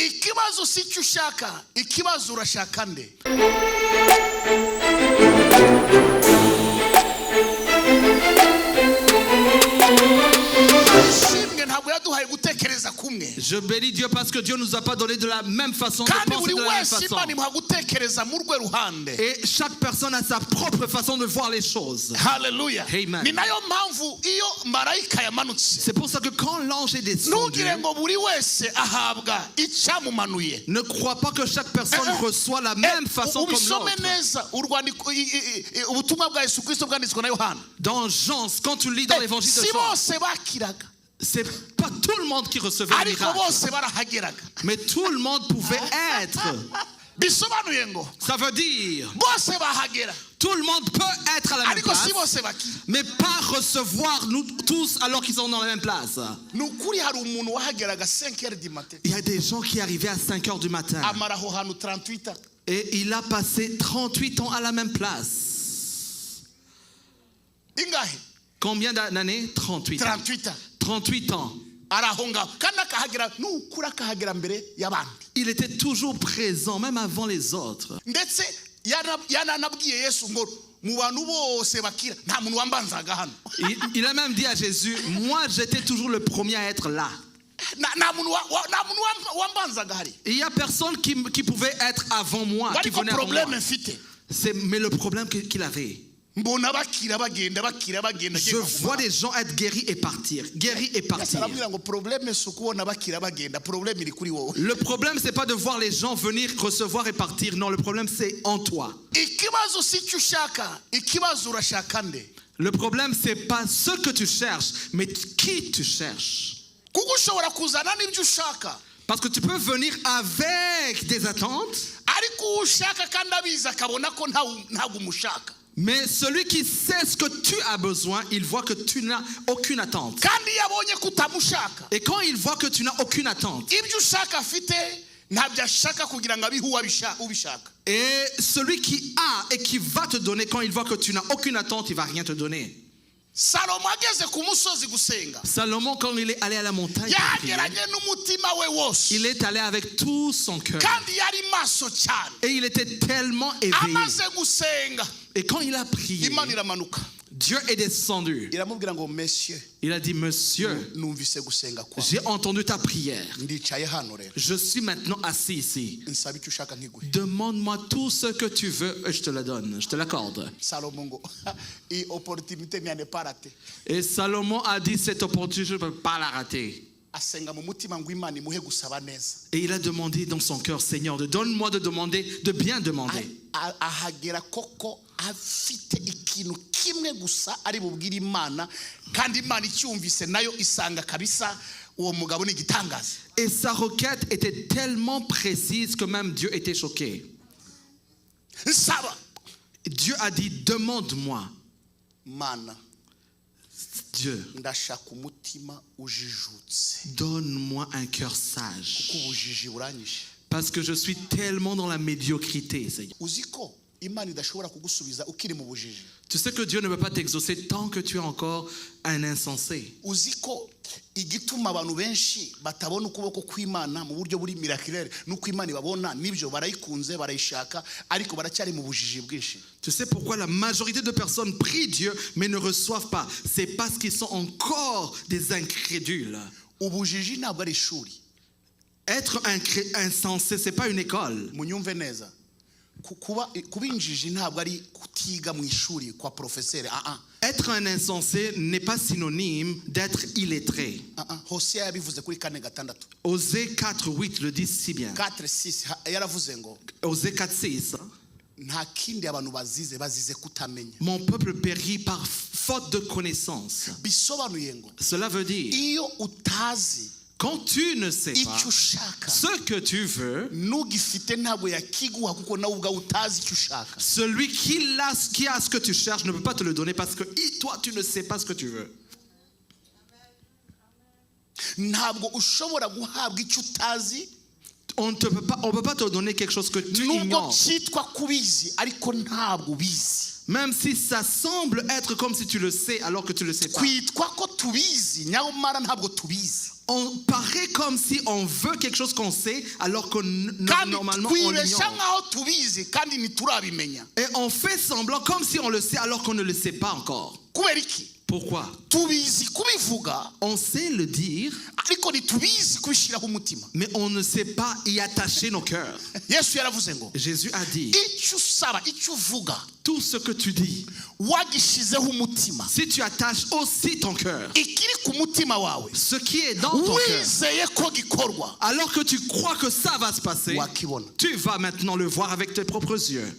Ikibazo si cyo ushaka, ikibazo urashaka nde? Je bénis Dieu parce que Dieu nous a pas donné de la même façon de penser de la même façon. Et chaque personne a sa propre façon de voir les choses. Hallelujah. Amen. C'est pour ça que quand l'ange est descendu, ne crois pas que chaque personne reçoit la même façon comme l'autre. Dans Jean, quand tu lis dans l'évangile de Jean, c'est pas tout le monde qui recevait le miracle, mais tout le monde pouvait être. Ça veut dire tout le monde peut être à la même place, mais pas recevoir nous tous alors qu'ils sont dans la même place. Il y a des gens qui arrivaient à 5 heures du matin et il a passé 38 ans à la même place. Combien d'années? 38 ans. 38 ans. Il était toujours présent, même avant les autres. Il a même dit à Jésus, moi j'étais toujours le premier à être là. Il n'y a personne qui pouvait être avant moi, qui venait avant moi. Mais le problème qu'il avait, je vois des gens être guéris et partir. Le problème, c'est pas de voir les gens venir, recevoir et partir. Non, le problème, c'est en toi. Le problème, c'est pas ce que tu cherches, mais qui tu cherches. Parce que tu peux venir avec des attentes, mais celui qui sait ce que tu as besoin, il voit que tu n'as aucune attente. Et quand il voit que tu n'as aucune attente, et celui qui a et qui va te donner, quand il voit que tu n'as aucune attente, il ne va rien te donner. Salomon, quand il est allé à la montagne, il est allé avec tout son cœur. Et il était tellement éveillé. Et quand il a prié, Dieu est descendu. Il a dit, monsieur, j'ai entendu ta prière. Je suis maintenant assis ici. Demande-moi tout ce que tu veux et je te le donne. Je te l'accorde. Et Salomon a dit, cette opportunité, je ne peux pas la rater. Et il a demandé dans son cœur, Seigneur, donne-moi de demander, de bien demander. Et sa requête était tellement précise que même Dieu était choqué. Dieu a dit, demande-moi. Dieu, donne-moi un cœur sage, parce que je suis tellement dans la médiocrité, Seigneur. Tu sais que Dieu ne peut pas t'exaucer tant que tu es encore un insensé. Tu sais pourquoi la majorité de personnes prient Dieu mais ne reçoivent pas? C'est parce qu'ils sont encore des incrédules. Être insensé, c'est pas une école. Être un insensé n'est pas synonyme d'être illettré. Osée 4:8 le dit si bien. Osée 4:6. Mon peuple périt par faute de connaissance. Cela veut dire, quand tu ne sais pas ce que tu veux, celui qui a ce que tu cherches ne peut pas te le donner parce que toi tu ne sais pas ce que tu veux. On ne peut pas te donner quelque chose que tu ignores. Même si ça semble être comme si tu le sais alors que tu ne le sais pas. On paraît comme si on veut quelque chose qu'on sait alors que normalement on l'ignore. Et on fait semblant comme si on le sait alors qu'on ne le sait pas encore. Pourquoi? On sait le dire, mais on ne sait pas y attacher nos cœurs. Jésus a dit, tout ce que tu dis, si tu attaches aussi ton cœur, ce qui est dans ton cœur, alors que tu crois que ça va se passer, tu vas maintenant le voir avec tes propres yeux.